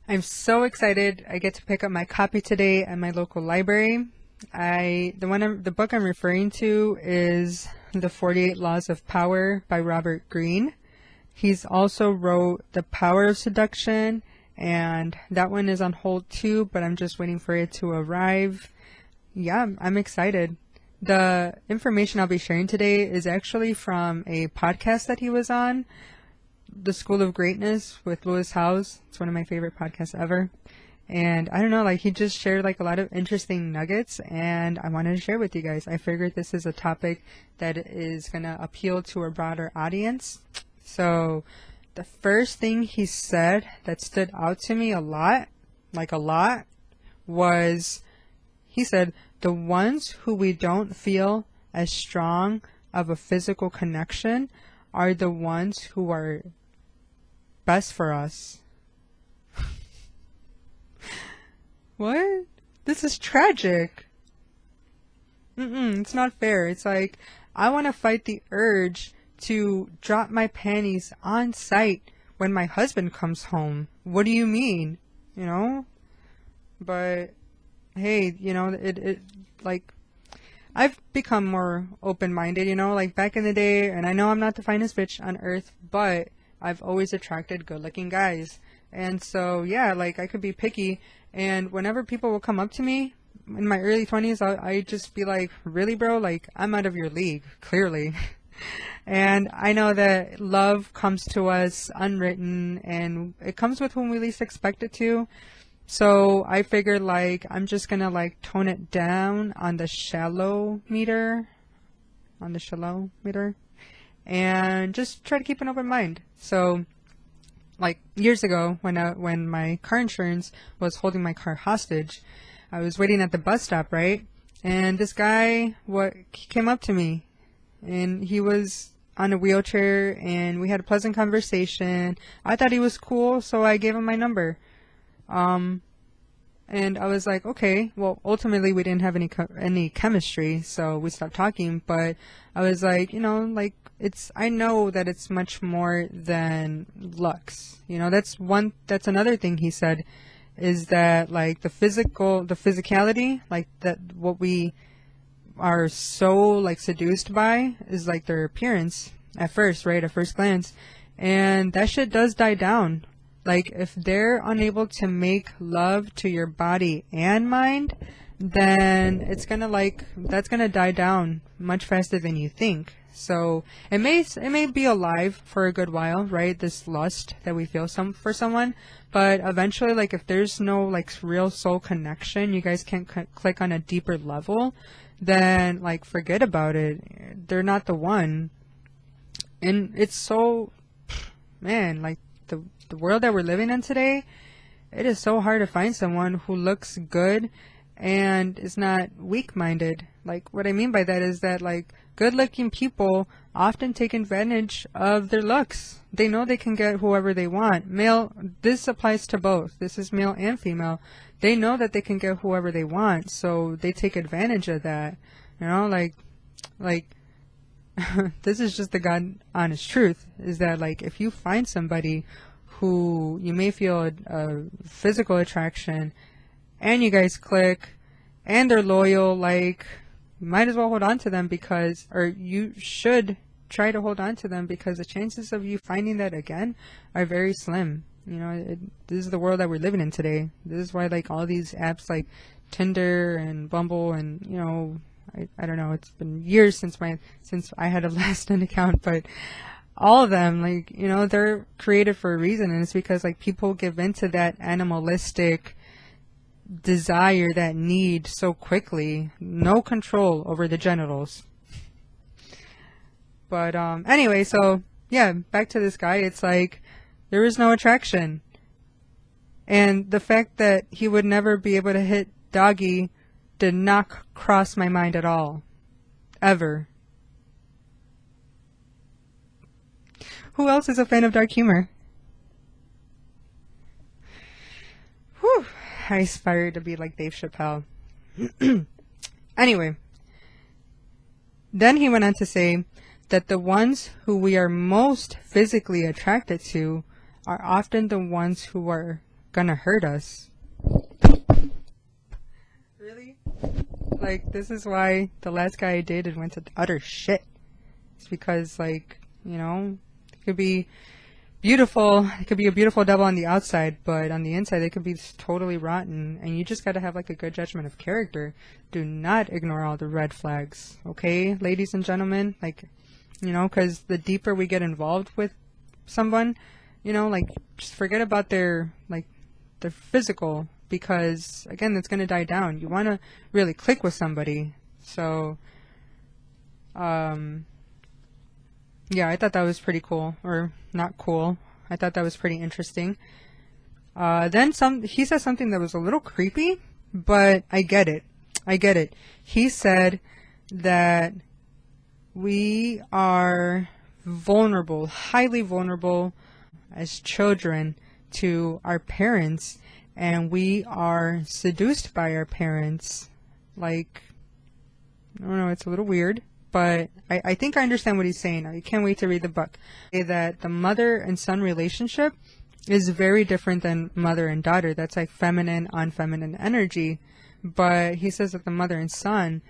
I'm so excited. I get to pick up my copy today at my local library. The book I'm referring to is The 48 Laws of Power by Robert Greene. He's also wrote The Power of Seduction, and that one is on hold too, but I'm just waiting for it to arrive. Yeah, I'm excited. The information I'll be sharing today is actually from a podcast that he was on, The School of Greatness with Lewis Howes. It's one of my favorite podcasts ever. And I don't know, like he just shared like a lot of interesting nuggets and I wanted to share with you guys. I figured this is a topic that is going to appeal to a broader audience. So the first thing he said that stood out to me a lot, was he said, the ones who we don't feel as strong of a physical connection are the ones who are best for us. What? This is tragic. It's not fair. It's like, I want to fight the urge to drop my panties on sight when my husband comes home. What do you mean? You know? But, hey, like, I've become more open-minded, like back in the day, and I know I'm not the finest bitch on earth, but I've always attracted good-looking guys. And so, yeah, like, I could be picky, and whenever people will come up to me in my early 20s, I just be like, really, bro? Like, I'm out of your league, clearly. And I know that love comes to us unwritten, and it comes with whom we least expect it to. So I figured, like, I'm just gonna, like, tone it down on the shallow meter, and just try to keep an open mind. So, like, years ago, when my car insurance was holding my car hostage, I was waiting at the bus stop, right? And this guy, he came up to me, and he was on a wheelchair, and we had a pleasant conversation. I thought he was cool, so I gave him my number. And I was like, okay, well, ultimately we didn't have any chemistry, so we stopped talking, but I was like, I know that it's much more than looks. That's another thing he said, is that, like, the physicality, like, that what we are so, like, seduced by is, like, their appearance at first, right, at first glance, and that shit does die down. Like, if they're unable to make love to your body and mind, then that's gonna die down much faster than you think. So it may be alive for a good while, right? This lust that we feel for someone, but eventually, like, if there's no, like, real soul connection, you guys can't click on a deeper level, then, like, forget about it. They're not the one. And it's so, man, like, the world that we're living in today, it is so hard to find someone who looks good and is not weak-minded. Like, what I mean by that is that, like, good-looking people often take advantage of their looks. They know they can get whoever they want. This applies to both. This is male and female. They know that they can get whoever they want, so they take advantage of that. Like, this is just the God honest truth, is that, like, if you find somebody who you may feel a physical attraction and you guys click and they're loyal, like, you might as well hold on to them you should try to hold on to them, because the chances of you finding that again are very slim. This is the world that we're living in today. This is why, like, all these apps like Tinder and Bumble and, I don't know, it's been years since I had a last known account, but all of them, like, they're created for a reason, and it's because, like, people give into that animalistic desire, that need, so quickly. No control over the genitals. But anyway, so yeah, back to this guy. It's like, there is no attraction, and the fact that he would never be able to hit doggy did not cross my mind at all, ever. Who else is a fan of dark humor? Whew, I aspire to be like Dave Chappelle. Anyway, then he went on to say that the ones who we are most physically attracted to are often the ones who are gonna hurt us. Really? Like, this is why the last guy I dated went to utter shit. It's because, like, you know, it could be beautiful. It could be a beautiful devil on the outside, but on the inside, they could be totally rotten. And you just gotta have, like, a good judgment of character. Do not ignore all the red flags, okay, ladies and gentlemen? Like, you know, because the deeper we get involved with someone, you know, like, just forget about their physical, because again, it's going to die down. You want to really click with somebody. So yeah, I thought that was pretty cool. Or not cool, I thought that was pretty interesting. Then he said something that was a little creepy, but I get it. He said that we are vulnerable, highly vulnerable as children to our parents, and we are seduced by our parents. Like, I don't know, it's a little weird, but I think I understand what he's saying. I can't wait to read the book. That the mother and son relationship is very different than mother and daughter. That's like feminine on feminine energy. But he says that the mother and son,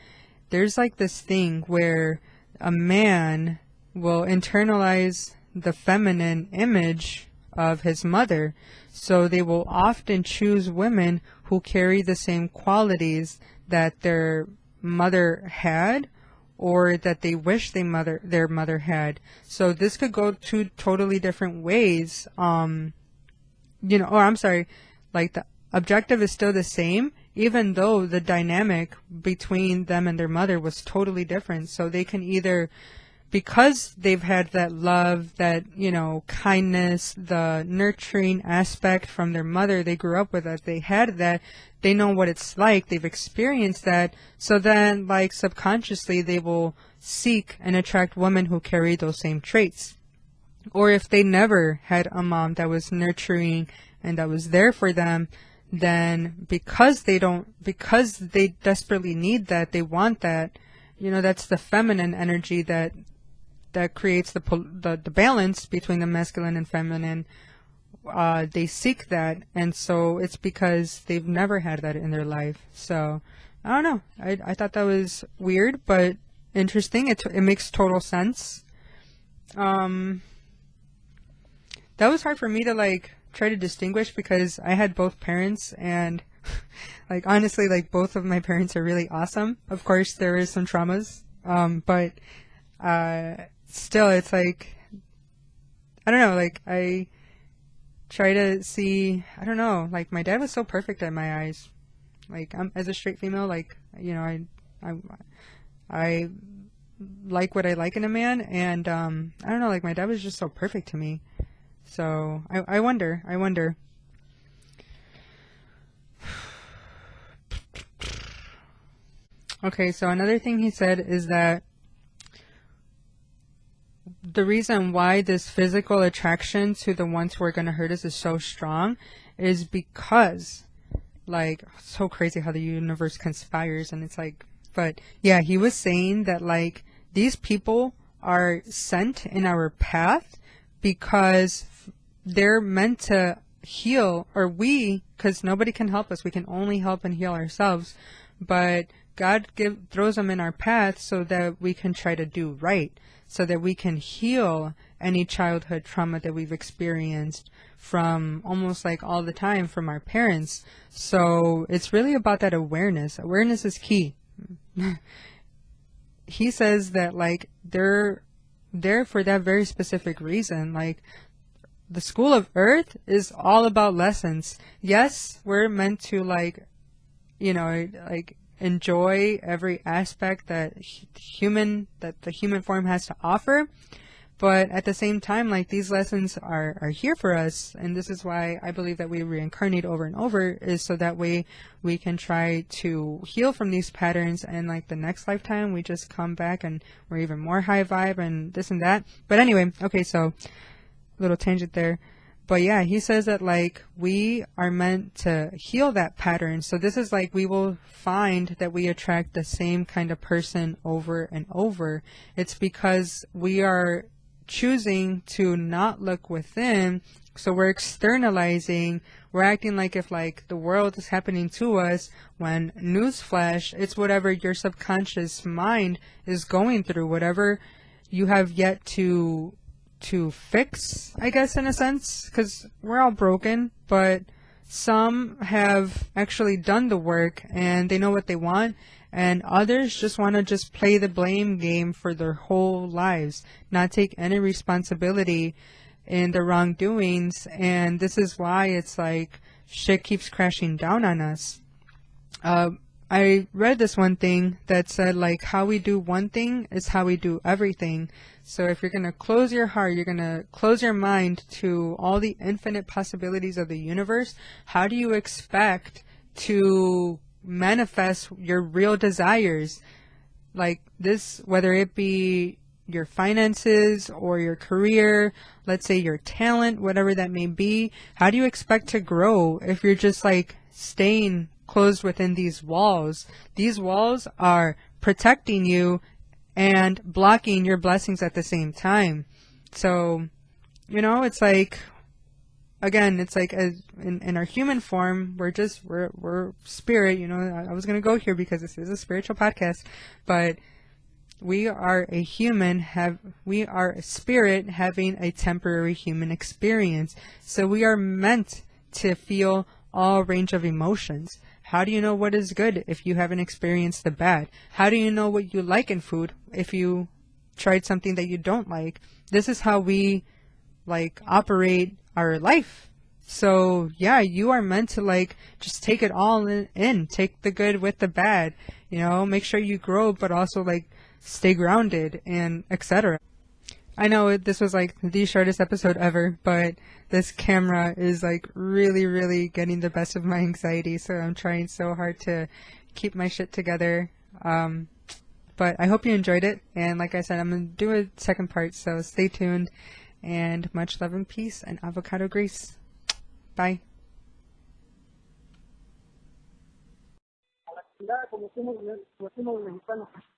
there's like this thing where a man will internalize the feminine image of his mother. So they will often choose women who carry the same qualities that their mother had, or that they wish their mother had. So this could go two totally different ways. You know, or I'm sorry, like the objective is still the same, even though the dynamic between them and their mother was totally different. So they can either, because they've had that love, that, you know, kindness, the nurturing aspect from their mother, they grew up with that, they had that, they know what it's like, they've experienced that, so then, like, subconsciously they will seek and attract women who carry those same traits. Or if they never had a mom that was nurturing and that was there for them, then because they desperately need that, they want that, you know, that's the feminine energy that creates the balance between the masculine and feminine. They seek that, and so it's because they've never had that in their life. So I don't know. I thought that was weird, but interesting. It makes total sense. That was hard for me to like try to distinguish, because I had both parents, and like honestly, like both of my parents are really awesome. Of course, there is some traumas, but still, it's like, I don't know, like I try to see, I don't know, like my dad was so perfect in my eyes. Like as a straight female, like, you know, I like what I like in a man, and I don't know, like my dad was just so perfect to me. So I wonder. Okay, so another thing he said is that the reason why this physical attraction to the ones who are going to hurt us is so strong is because, like, so crazy how the universe conspires, and it's like, but yeah, he was saying that, like, these people are sent in our path because they're meant to heal, or because nobody can help us, we can only help and heal ourselves, but God throws them in our path so that we can try to do right, so that we can heal any childhood trauma that we've experienced from almost like all the time from our parents. So it's really about that awareness. Awareness is key. He says that, like, they're there for that very specific reason. Like, the school of earth is all about lessons. Yes, we're meant to, like, you know, like, enjoy every aspect that the human form has to offer, but at the same time, like, these lessons are here for us, and this is why I believe that we reincarnate over and over, is so that way we can try to heal from these patterns, and like the next lifetime we just come back and we're even more high vibe and this and that. But anyway, okay, so little tangent there. But yeah, he says that, like, we are meant to heal that pattern. So this is like, we will find that we attract the same kind of person over and over. It's because we are choosing to not look within. So we're externalizing, we're acting like if like the world is happening to us, when newsflash, it's whatever your subconscious mind is going through, whatever you have yet to fix, I guess, in a sense, because we're all broken, but some have actually done the work and they know what they want, and others just want to just play the blame game for their whole lives, not take any responsibility in the wrongdoings. And this is why it's like shit keeps crashing down on us. I read this one thing that said like how we do one thing is how we do everything. So if you're going to close your heart, you're going to close your mind to all the infinite possibilities of the universe, how do you expect to manifest your real desires? Like this, whether it be your finances or your career, let's say your talent, whatever that may be, how do you expect to grow if you're just like staying closed within these walls? These walls are protecting you and blocking your blessings at the same time. So, you know, it's like, again, it's like as in our human form, we're spirit, you know. I was going to go here because this is a spiritual podcast, but we are a human, we are a spirit having a temporary human experience. So we are meant to feel all range of emotions. How do you know what is good if you haven't experienced the bad? How do you know what you like in food if you tried something that you don't like? This is how we like operate our life. So yeah, you are meant to like just take it all in, take the good with the bad, you know, make sure you grow, but also like stay grounded and etc. I know this was like the shortest episode ever, but this camera is like really, really getting the best of my anxiety. So I'm trying so hard to keep my shit together. But I hope you enjoyed it. And like I said, I'm going to do a second part. So stay tuned, and much love and peace and avocado grease. Bye.